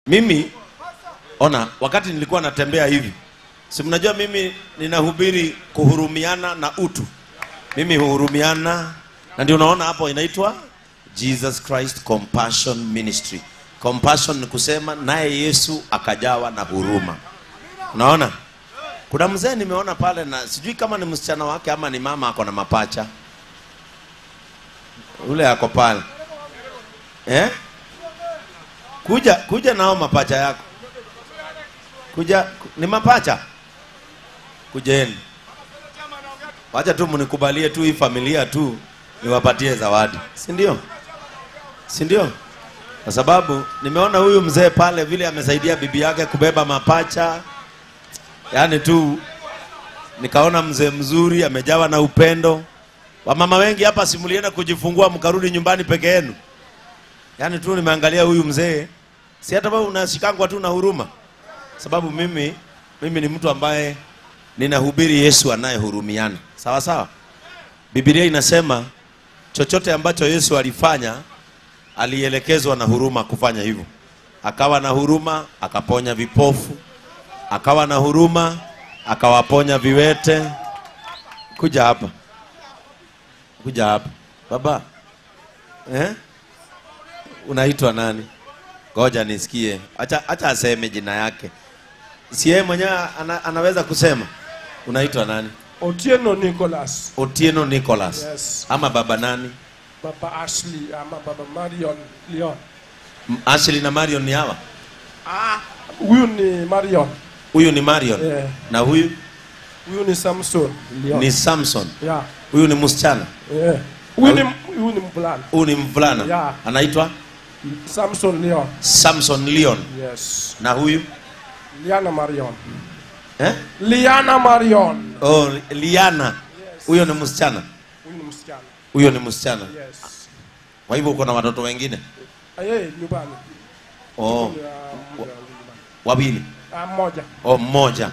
Mimi ona, wakati nilikuwa natembea hivi, si mnajua mimi ninahubiri kuhurumiana na utu. Mimi huhurumiana, na ndio unaona hapo inaitwa Jesus Christ Compassion Ministry. Compassion ni kusema naye Yesu akajawa na huruma. Unaona? Kuna mzee nimeona pale, na sijui kama ni msichana wake ama ni mama ako na mapacha. Ule ako pale. Kuja nao mapacha yako. Ni mapacha. Kujeni. Wacha tu mnikubalie tu hii familia tu niwapatie zawadi. Si ndio? Si ndio? Kwa sababu nimeona huyu mzee pale vile amesaidia bibi yake kubeba mapacha. Yaani tu nikaona mzee mzuri amejawa na upendo. Wamama wengi hapa simulienda kujifungua mkarudi nyumbani peke yenu. Yaani tu nimeangalia huyu mzee, si hata wewe unashikangwa tu na huruma. Sababu mimi ni mtu ambaye ninahubiri Yesu anayehurumiana. Sawa sawa? Biblia inasema chochote ambacho Yesu alifanya alielekezwa na huruma kufanya hivyo. Akawa na huruma akaponya vipofu. Akawa na huruma akawaponya viwete. Kuja hapa. Kuja hapa. Baba. Unaitwa nani? Ngoja nisikie. Acha aseme jina yake. Si yeye mwenyewe anaweza kusema. Unaitwa nani? Otieno Nicholas. Otieno Nicholas. Yes. Ama baba nani? Baba Ashley ama baba Marion Leon. Ashley na Marion ni hawa? Huyu ni Marion. Huyu ni Marion. Yeah. Na huyu? Huyu ni Samson Leon. Ni Samson. Yeah. Huyu ni msichana. Yeah. Huyu ni mvulana. Huyu ni mvulana. Yeah. Anaitwa Samson Leon. Samson Leon. Yes. Na huyu? Liana Marion. Liana Marion. Oh, Liana. Huyo ni msichana. Huyu ni msichana. Huyo ni msichana. Yes. Kwa hivyo uko na watoto wengine? Nyumbani. Oh. Wawili. Mmoja. Oh, mmoja.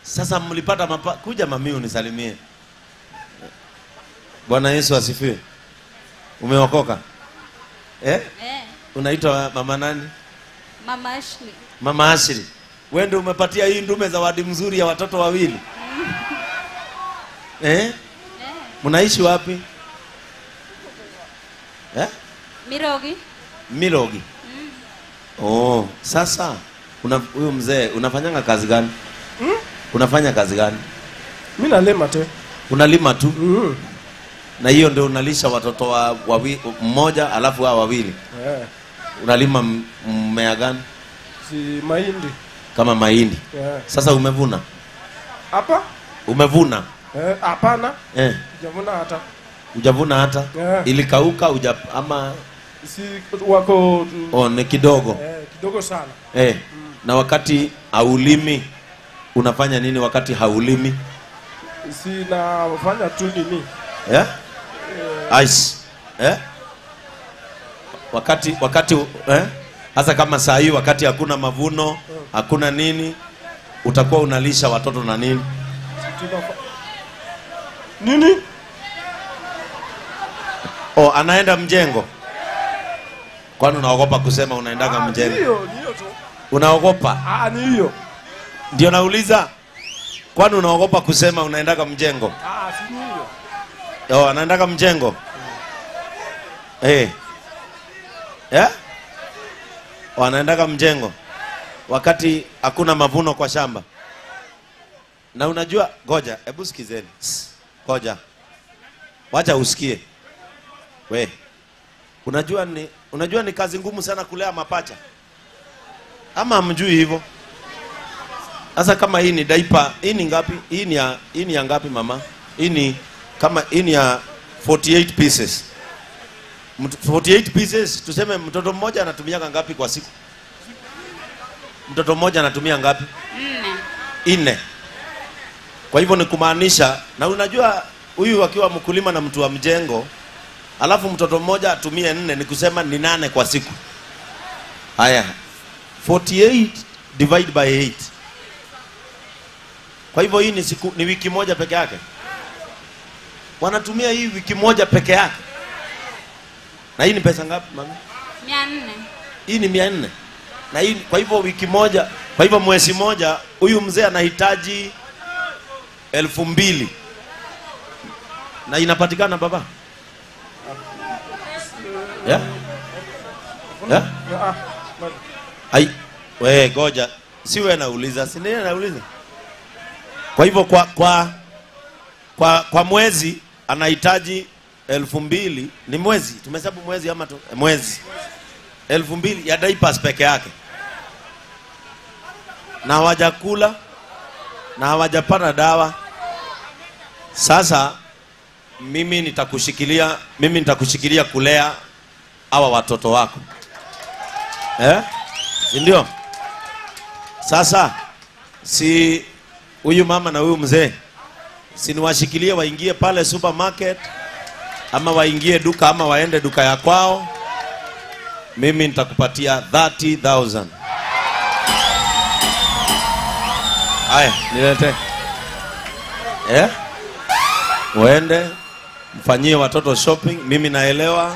Sasa mlipata kuja mami unisalimie. Bwana Yesu asifiwe. Umeokoka? Unaitwa mama nani? Mama Ashley. Mama Ashley. Wewe ndio umepatia hii ndume zawadi mzuri ya watoto wawili. Mnaishi wapi? Mirogi. Mirogi. Oh, sasa huyu mzee unafanyanga kazi gani? Unafanya kazi gani? Mimi nalima tu. Unalima tu? Na hiyo ndio unalisha watoto wa mmoja alafu hao wawili? Unalima mmea gani? Si mahindi. Kama mahindi. Sasa umevuna? Hapa? Umevuna? Hapana. Hujavuna hata. Hujavuna hata? Ilikauka ama si wako ni kidogo? Kidogo sana. Na wakati haulimi unafanya nini wakati haulimi? Si nafanya tu nini? Ice. Wakati hasa kama saa hii wakati hakuna mavuno, hakuna nini, utakuwa unalisha watoto na nini? Nini? Oh, anaenda mjengo. Kwani unaogopa kusema unaendaga mjengo? Ndio tu. Unaogopa? Ni hiyo. Ndio nauliza. Kwani unaogopa kusema unaendaga mjengo? Si hiyo. Oh, anaendaga mjengo. Wanaendaga mjengo wakati hakuna mavuno kwa shamba. Na unajua, ngoja, hebu sikizeni. Ngoja. Wacha usikie. Unajua ni kazi ngumu sana kulea mapacha. Ama hamjui hivyo? Sasa kama hii ni diaper, hii ni ngapi? Hii ni ya ngapi mama? Hii ni ya 48 pieces. 48 pieces, tuseme mtoto mmoja anatumia ngapi kwa siku? Mtoto mmoja anatumia ngapi? 4. Kwa hivyo ni kumaanisha, na unajua huyu akiwa mkulima na mtu wa mjengo, alafu mtoto mmoja atumie 4, ni kusema ni 8 kwa siku. Haya. 48 divide by 8. Kwa hivyo hii ni wiki moja peke yake. Wanatumia hii wiki moja peke yake. Na hii ni pesa ngapi mami? 400. Hii ni 400. Na hii kwa hivyo wiki moja, kwa hivyo mwezi moja huyu mzee anahitaji 2,000. Na inapatikana baba? Yeah? Yeah? Hai, wewe goja. Si wewe nauliza, si nini nauliza? Kwa hivyo kwa mwezi anahitaji 2,000. Ni mwezi, tumehesabu mwezi ama tu? Mwezi 2,000 ya diapers peke yake. Na hawajakula na hawajapata dawa. Sasa mimi nitakushikilia kulea hawa watoto wako. Si ndio? Sasa si huyu mama na huyu mzee, si niwashikilie waingie pale supermarket ama waingie duka ama waende duka ya kwao. Mimi nitakupatia 30,000. Haya, nilete. Uende mfanyie watoto shopping. Mimi naelewa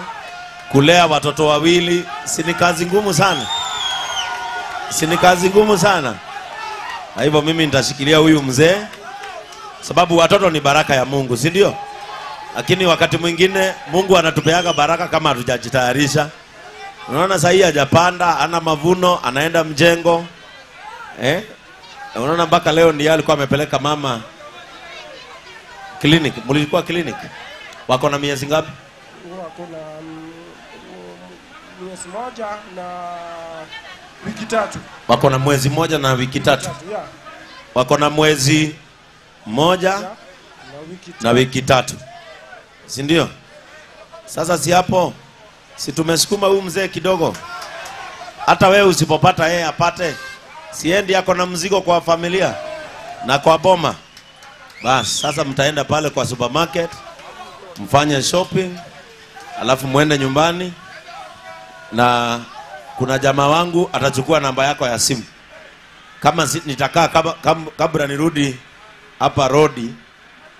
kulea watoto wawili si ni kazi ngumu sana. Si ni kazi ngumu sana. Na hivyo mimi nitashikilia huyu mzee sababu watoto ni baraka ya Mungu, si ndio? Lakini wakati mwingine Mungu anatupeaga baraka kama hatujajitayarisha. Unaona sasa hii hajapanda, ana mavuno, anaenda mjengo. Unaona mpaka leo ndiye alikuwa amepeleka mama clinic. Mlikuwa clinic? Wako na miezi ngapi? Wako na mwezi moja na wiki 3. Wako na mwezi moja na wiki 3. Yeah. Wako na mwezi moja na wiki 3. Si ndio? Sasa si hapo, si tumesukuma huyu mzee kidogo. Hata wewe usipopata yeye apate. Siendi yako na mzigo kwa familia na kwa boma. Bas, sasa mtaenda pale kwa supermarket, mfanye shopping, alafu muende nyumbani. Na kuna jamaa wangu atachukua namba yako ya simu. Kama nitakaa kabla nirudi hapa rodi,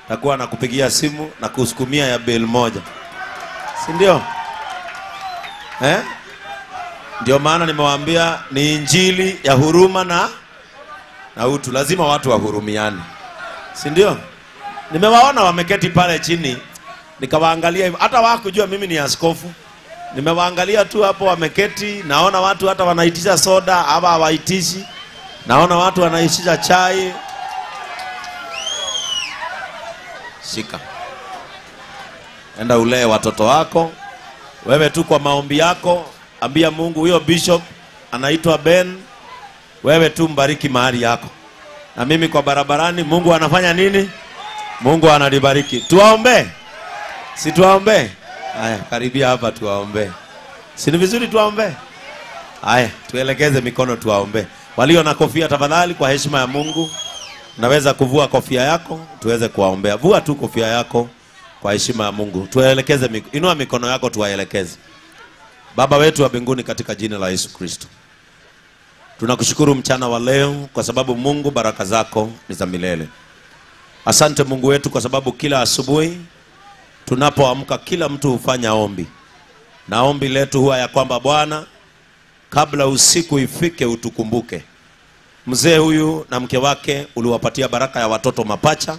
takuwa nakupigia simu na kusukumia ya bill moja. Si ndio? Ndio maana nimewaambia ni injili ya huruma na utu. Lazima watu wahurumiane. Si ndio? Nimewaona wameketi pale chini, nikawaangalia hivyo. Hata hawakujua mimi ni askofu. Nimewaangalia tu hapo wameketi, naona watu hata wanaitisha soda, ama hawaitishi. Naona watu wanaitisha chai. Shika. Enda ulee watoto wako. Wewe tu kwa maombi yako, ambia Mungu huyo bishop anaitwa Ben. Wewe tu mbariki mahali yako. Na mimi kwa barabarani, Mungu anafanya nini? Mungu analibariki. Tuwaombe. Si tuwaombe? Haya, karibia hapa tuwaombe. Si ni vizuri tuwaombe? Haya, tuelekeze mikono tuwaombe. Walio na kofia tafadhali kwa heshima ya Mungu, naweza kuvua kofia yako tuweze kuwaombea. Vua tu kofia yako kwa heshima ya Mungu. Tuelekeze inua mikono yako tuwaelekeze. Baba wetu wa mbinguni, katika jina la Yesu Kristo, tunakushukuru mchana wa leo kwa sababu Mungu baraka zako ni za milele. Asante Mungu wetu kwa sababu kila asubuhi tunapoamka kila mtu hufanya ombi. Na ombi letu huwa ya kwamba Bwana, kabla usiku ifike utukumbuke. Mzee huyu na mke wake uliwapatia baraka ya watoto mapacha.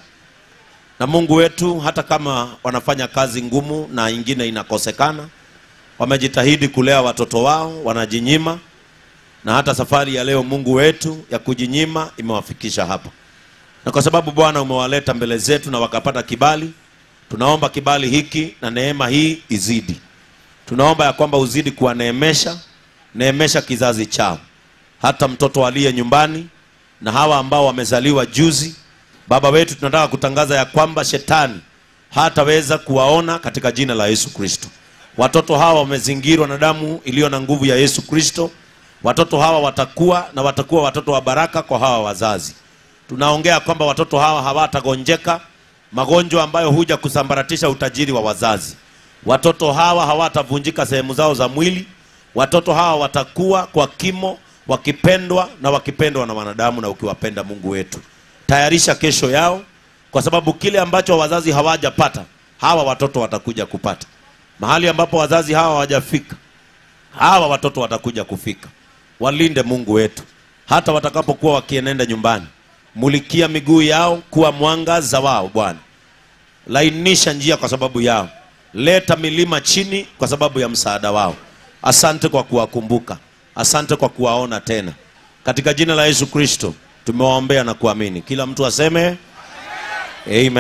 Na Mungu wetu, hata kama wanafanya kazi ngumu na ingine inakosekana, wamejitahidi kulea watoto wao, wanajinyima. Na hata safari ya leo Mungu wetu ya kujinyima imewafikisha hapa. Na kwa sababu Bwana umewaleta mbele zetu na wakapata kibali, tunaomba kibali hiki na neema hii izidi. Tunaomba ya kwamba uzidi neemesha kizazi chao. Hata mtoto aliye nyumbani na hawa ambao wamezaliwa juzi, Baba wetu, tunataka kutangaza ya kwamba shetani hataweza kuwaona katika jina la Yesu Kristo. Watoto hawa wamezingirwa na damu iliyo na nguvu ya Yesu Kristo. Watoto hawa watakuwa watoto wa baraka kwa hawa wazazi. Tunaongea kwamba watoto hawa hawatagonjeka magonjwa ambayo huja kusambaratisha utajiri wa wazazi. Watoto hawa hawatavunjika sehemu zao za mwili. Watoto hawa watakuwa kwa kimo, wakipendwa na wanadamu, na ukiwapenda Mungu wetu. Tayarisha kesho yao, kwa sababu kile ambacho wazazi hawajapata, hawa watoto watakuja kupata. Mahali ambapo wazazi hawa hawajafika, hawa watoto watakuja kufika. Walinde Mungu wetu. Hata watakapokuwa wakienenda nyumbani, mulikia miguu yao kuwa mwangaza wao Bwana. Lainisha njia kwa sababu yao. Leta milima chini kwa sababu ya msaada wao. Asante kwa kuwakumbuka. Asante kwa kuwaona tena. Katika jina la Yesu Kristo tumewaombea na kuamini. Kila mtu aseme amen.